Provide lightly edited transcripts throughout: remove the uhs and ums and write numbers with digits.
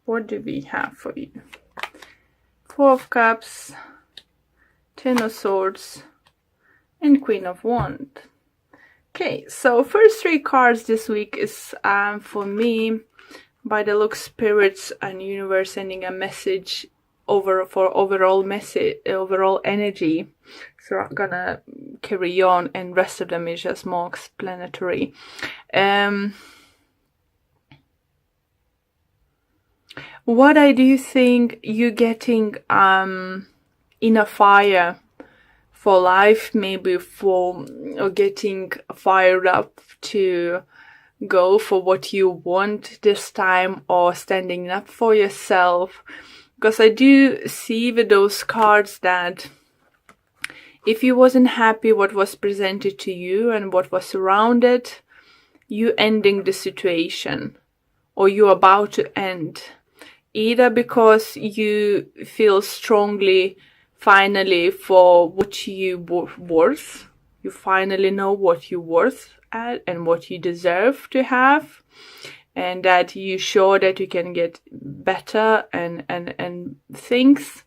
What do we have for you? Four of Cups, Ten of Swords, and Queen of Wands. Okay, so first three cards this week is for me, by the look, spirits and universe sending a message for overall energy. So I'm gonna carry on, and rest of them is just more explanatory. What I do think you're getting in a fire for life, maybe for or getting fired up to go for what you want this time, or standing up for yourself. Because I do see with those cards that if you wasn't happy what was presented to you and what was surrounded, you ending the situation, or you're about to end. Either because you feel strongly finally for what you worth, you finally know what you're worth at and what you deserve to have, and that you're sure that you can get better and things.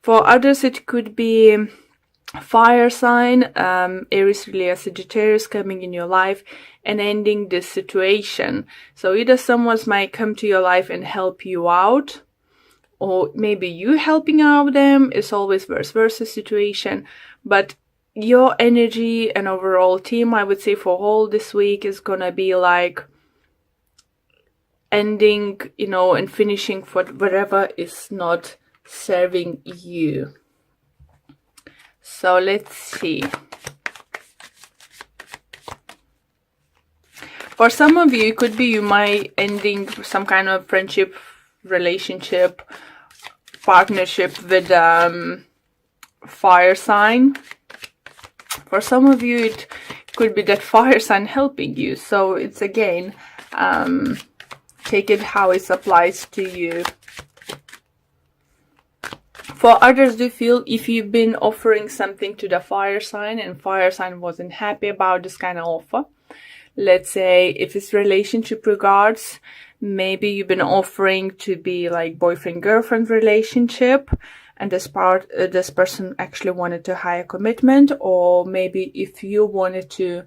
For others it could be fire sign, Aries, Leo, Sagittarius coming in your life and ending this situation. So either someone might come to your life and help you out, or maybe you helping out them. It's always vice versa situation. But your energy and overall team, I would say, for all this week is gonna be like ending, and finishing for whatever is not serving you. So let's see. For some of you, it could be you might ending some kind of friendship, relationship, partnership with fire sign. For some of you, it could be that fire sign helping you. So it's again, take it how it applies to you. For others, do feel if you've been offering something to the fire sign and fire sign wasn't happy about this kind of offer. Let's say if it's relationship regards, maybe you've been offering to be like boyfriend-girlfriend relationship, and this person actually wanted to higher commitment, or maybe if you wanted to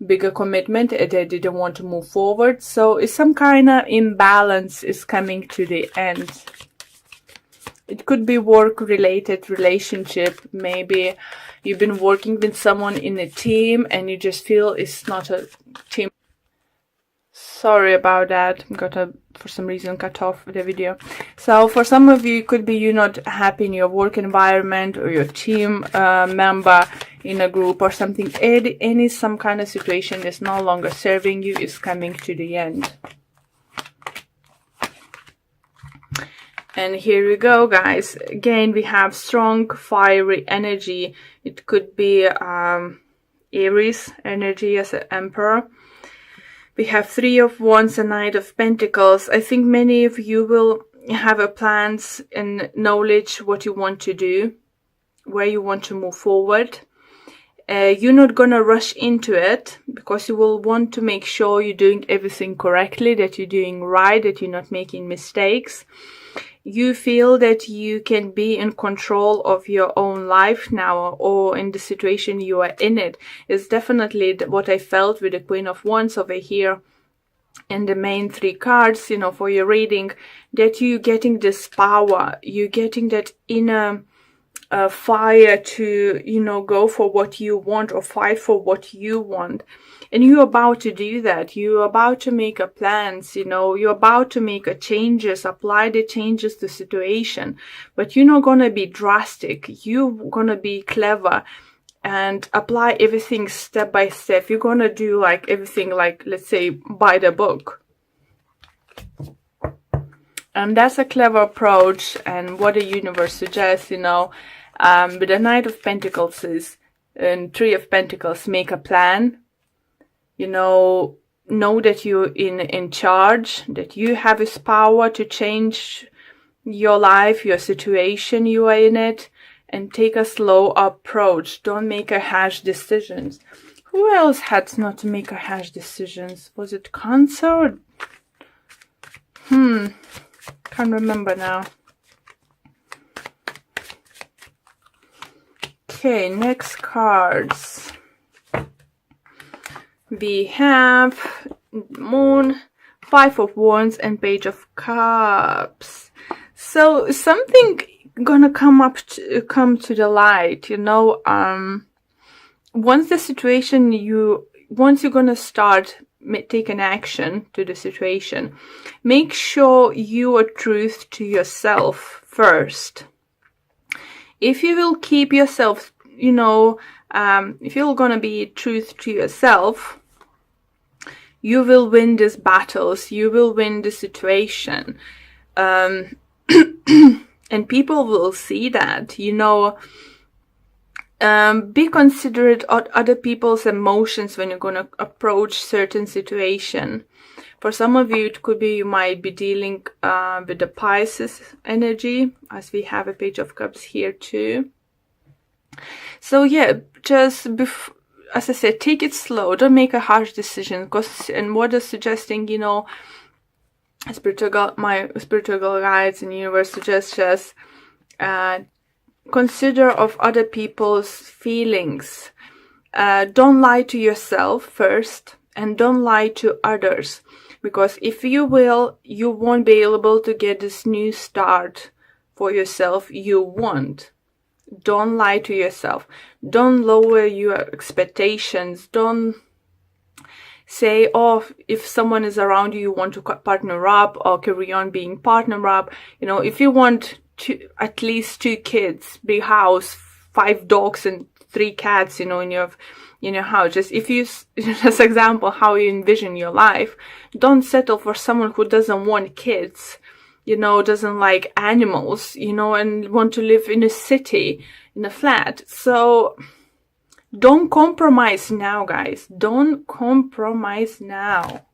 bigger commitment, they didn't want to move forward. So it's some kind of imbalance is coming to the end. It could be work-related relationship. Maybe you've been working with someone in a team and you just feel it's not a team. Sorry about that. Got to, for some reason, cut off the video. So for some of you, it could be you're not happy in your work environment, or your team member in a group or something. Some kind of situation is no longer serving you, is coming to the end. And here we go, guys. Again, we have strong, fiery energy. It could be Aries energy as an Emperor. We have Three of Wands and Knight of Pentacles. I think many of you will have a plans and knowledge what you want to do, where you want to move forward. You're not gonna rush into it, because you will want to make sure you're doing everything correctly, that you're doing right, that you're not making mistakes. You feel that you can be in control of your own life now, or in the situation you are in it. It's definitely what I felt with the Queen of Wands over here and the main three cards, for your reading, that you're getting this power, you're getting that inner fire to, go for what you want or fight for what you want. And you're about to do that. You're about to make a plans, you're about to make a changes, apply the changes to situation. But you're not going to be drastic. You're going to be clever and apply everything step by step. You're going to do like everything, like, let's say, by the book. And that's a clever approach, and what the universe suggests, with the Knight of Pentacles and Three of Pentacles, make a plan. Know that you're in charge, that you have this power to change your life, your situation you are in it, and take a slow approach. Don't make a harsh decisions. Who else had not to make a harsh decisions? Was it Cancer? Cancer can't remember now. Okay, next cards. We have Moon, Five of Wands, and Page of Cups. So something gonna come to the light, you know. Once you're gonna start taking action to the situation, make sure you are truth to yourself first. If you will keep yourself, you know, if you're gonna be truth to yourself, you will win these battles, you will win the situation. And people will see that, you know. Be considerate of other people's emotions when you're going to approach certain situation. For some of you, it could be you might be dealing with the Pisces energy, as we have a Page of Cups here too. So yeah, just as I said, take it slow. Don't make a harsh decision. And what is suggesting, you know, my spiritual guides and universe suggest just consider of other people's feelings. Don't lie to yourself first, and don't lie to others, because if you will, you won't be able to get this new start for yourself you want. Don't lie to yourself. Don't lower your expectations. Don't say, oh, if someone is around you, you want to partner up or carry on being partner up. You know, if you want at least 2 kids, big house, 5 dogs and 3 cats, you know, in your house. Just if you, just example, how you envision your life, don't settle for someone who doesn't want kids, you know, doesn't like animals, you know, and want to live in a city, in a flat. So don't compromise now, guys. Don't compromise now.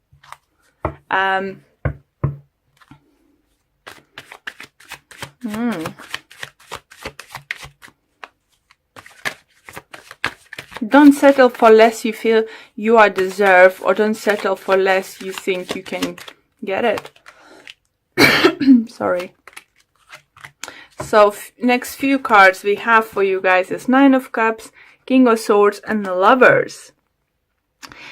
Don't settle for less you feel you are deserved, or don't settle for less you think you can get it. Sorry. So next few cards we have for you guys is Nine of Cups, King of Swords, and the Lovers.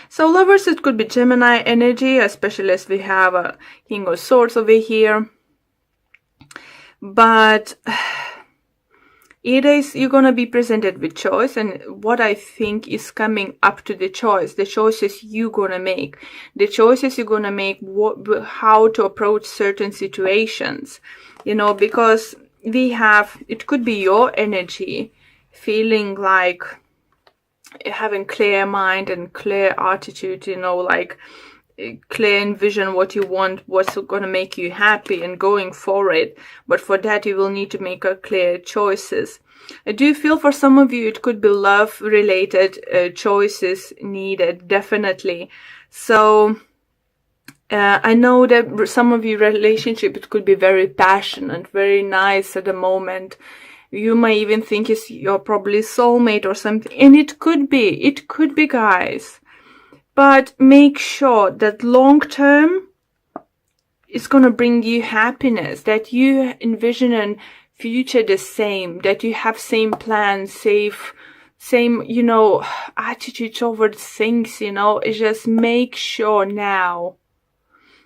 So Lovers, it could be Gemini energy, especially as we have a King of Swords over here. But you're going to be presented with choice, and what I think is coming up to the choices you're going to make. The choices you're going to make, how to approach certain situations, you know, because it could be your energy feeling like having clear mind and clear attitude, you know, like clear in vision what you want, what's going to make you happy, and going for it. But for that you will need to make a clear choices. I do feel for some of you it could be love related choices needed, definitely. So I know that some of your relationship, it could be very passionate, very nice at the moment. You might even think you're probably soulmate or something, and it could be, guys. But make sure that long term it's gonna bring you happiness, that you envision a future the same, that you have same plans, same, you know, attitude towards things, you know. It's just make sure now.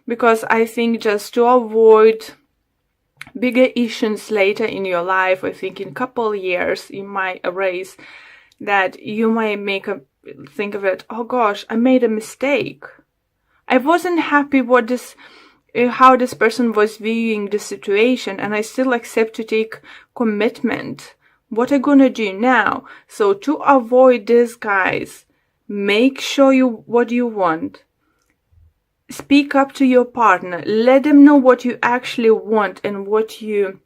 Because I think just to avoid bigger issues later in your life, I think in a couple of years you might erase that, you might think of it, oh gosh, I made a mistake. I wasn't happy how this person was viewing the situation, and I still accept to take commitment. What am I gonna do now? So to avoid this, guys, make sure what you want. Speak up to your partner. Let them know what you actually want and what you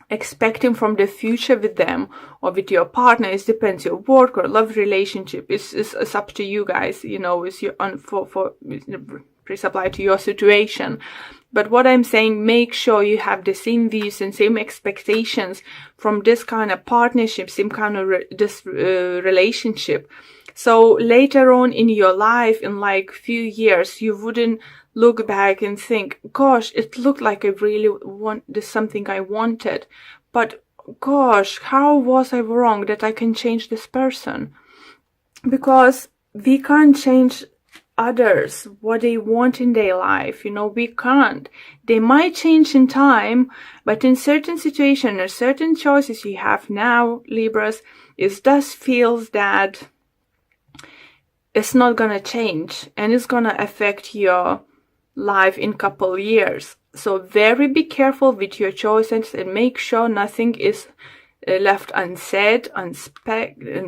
expecting from the future with them or with your partner. It depends your work or love relationship. It's up to you guys, you know. It's your please apply to your situation. But what I'm saying, make sure you have the same views and same expectations from this kind of partnership, same kind of relationship. So later on in your life, in like few years, you wouldn't look back and think, gosh, it looked like I really this something I wanted. But gosh, how was I wrong that I can change this person? Because we can't change others, what they want in their life, we can't. They might change in time, but in certain situations or certain choices you have now, Libras, it does feels that it's not gonna change and it's gonna affect your life in couple years. So very be careful with your choices and make sure nothing is left unsaid, and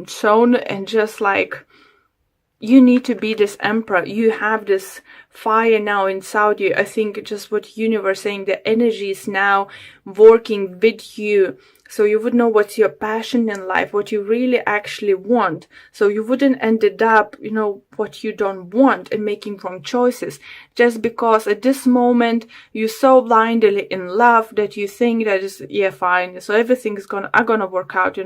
shown, and just like, you need to be this emperor. You have this fire now inside you. I think just what universe saying, the energy is now working with you. So you would know what's your passion in life, what you really actually want. So you wouldn't ended up, what you don't want and making wrong choices. Just because at this moment you're so blindly in love that you think that is, yeah, fine. So everything is gonna work out,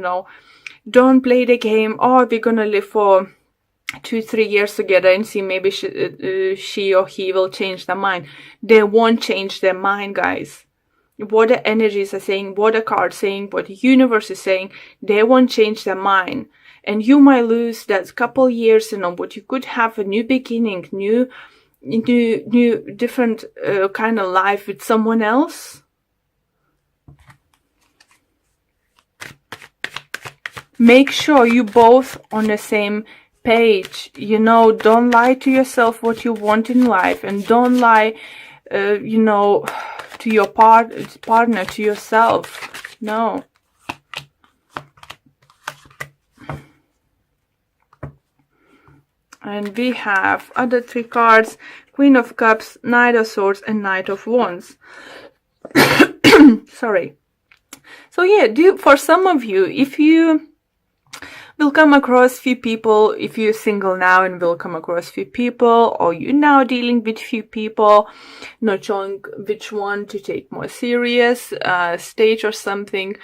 Don't play the game, oh, we're gonna live for 2-3 years together and see maybe she or he will change their mind. They won't change their mind, guys. What the energies are saying, what the cards saying, what the universe is saying, they won't change their mind. And you might lose that couple years, but you could have a new beginning, new different kind of life with someone else. Make sure you both on the same page, don't lie to yourself what you want in life, and don't lie, to your partner, to yourself. No. And we have other 3 cards, Queen of Cups, Knight of Swords, and Knight of Wands. Sorry. So yeah, for some of you, if you will come across few people, if you're single now and will come across few people, or you're now dealing with few people, not showing which one to take more serious stage or something.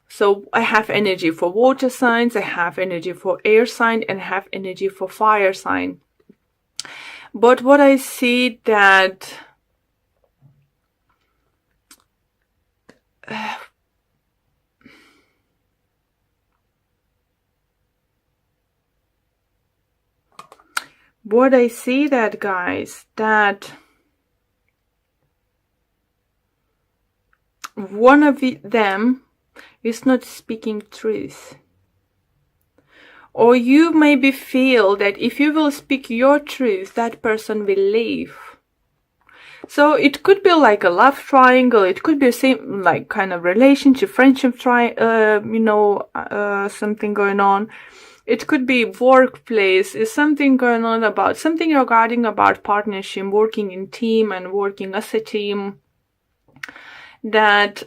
So I have energy for water signs, I have energy for air sign, and I have energy for fire sign. But what I see that guys, that one of them is not speaking truth. Or you maybe feel that if you will speak your truth, that person will leave. So it could be like a love triangle, it could be the same like kind of relationship, friendship something going on. It could be workplace, is something going on about something regarding about partnership, working in team and working as a team, that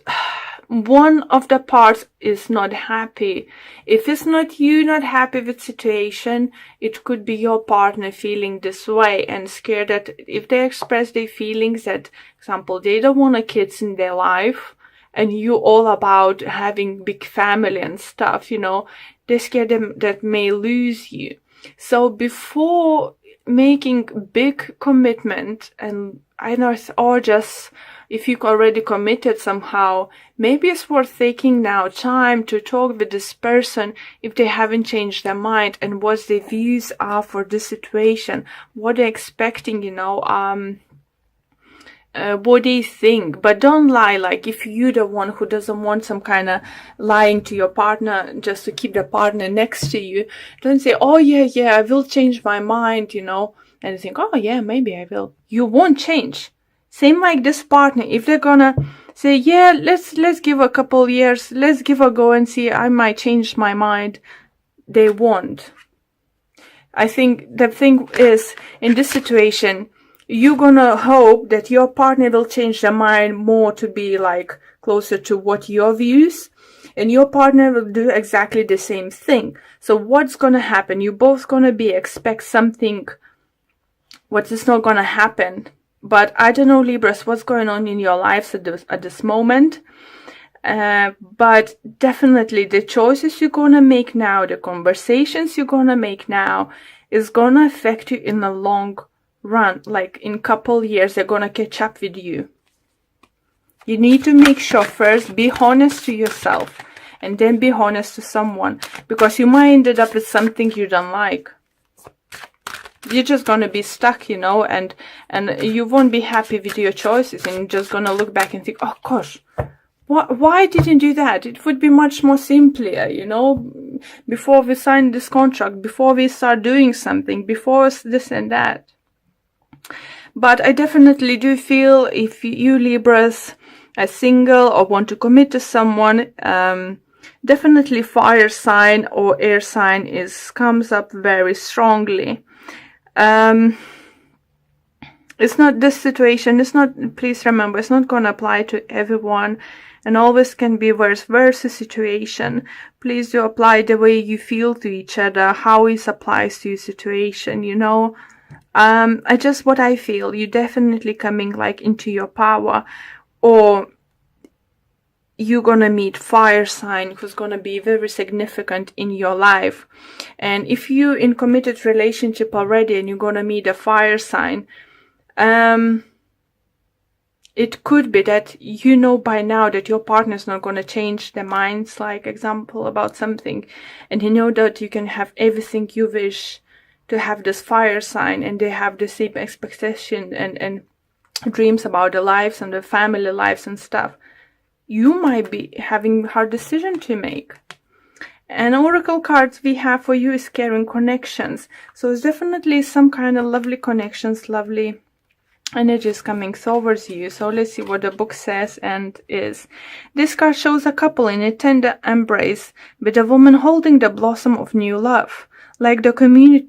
one of the parts is not happy. If it's not you not happy with situation, it could be your partner feeling this way and scared that if they express their feelings that, example, they don't want a kids in their life, and you all about having big family and stuff, they're scared that may lose you. So before making big commitment, and I know, or just if you already committed somehow, maybe it's worth taking now time to talk with this person if they haven't changed their mind, and what their views are for this situation, what they're expecting, what they think. But don't lie, like if you're the one who doesn't want some kind of lying to your partner just to keep the partner next to you, don't say, oh yeah, I will change my mind, and you think, oh yeah, maybe I will. You won't change. Same like this partner, if they're gonna say, yeah, let's give a couple years, let's give a go and see, I might change my mind, they won't. I think the thing is, in this situation, you're gonna hope that your partner will change their mind more to be like closer to what your views, and your partner will do exactly the same thing. So what's gonna happen? You're both gonna expect something what is not gonna happen. But I don't know, Libras, what's going on in your lives at this moment. But definitely the choices you're gonna make now, the conversations you're gonna make now is gonna affect you in the long run. Like in couple years, they're gonna catch up with you. You need to make sure first, be honest to yourself and then be honest to someone, because you might end up with something you don't like. You're just gonna be stuck, you know, and you won't be happy with your choices, and you're just gonna look back and think, oh gosh, why didn't do that? It would be much more simpler, you know, before we sign this contract, before we start doing something, before this and that. But I definitely do feel if you Libras are single or want to commit to someone, definitely fire sign or air sign comes up very strongly. It's not this situation, please remember, it's not going to apply to everyone, and always can be vice versa situation. Please do apply the way you feel to each other, how it applies to your situation, you know. What I feel, you definitely coming like into your power, or you're gonna meet fire sign who's gonna be very significant in your life. And if you in committed relationship already and you're gonna meet a fire sign, it could be that you know by now that your partner's not gonna change their minds, like example about something, and you know that you can have everything you wish to have this fire sign, and they have the same expectation and dreams about their lives and their family lives and stuff. You might be having a hard decision to make. And oracle cards we have for you is carrying connections. So it's definitely some kind of lovely connections, lovely energies coming towards you. So let's see what the book says and is. This card shows a couple in a tender embrace with a woman holding the blossom of new love. Like the community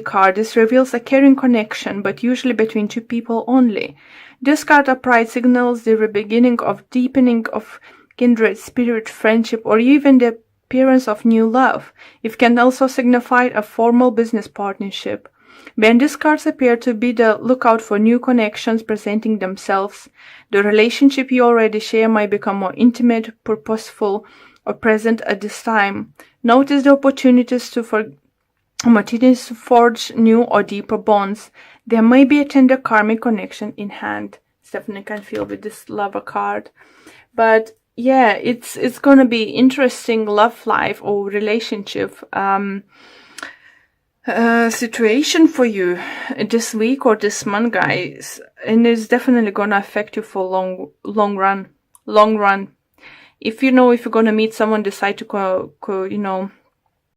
card, this reveals a caring connection, but usually between two people only. This card upright signals the beginning of deepening of kindred spirit, friendship, or even the appearance of new love. It can also signify a formal business partnership. When these cards appear to be the lookout for new connections presenting themselves, the relationship you already share might become more intimate, purposeful, or present at this time. Notice the opportunities to forge new or deeper bonds. There may be a tender karmic connection in hand. Definitely can feel with this lover card. But yeah, it's gonna be interesting love life or relationship situation for you this week or this month, guys. And it's definitely gonna affect you for long run. If you're gonna meet someone, decide to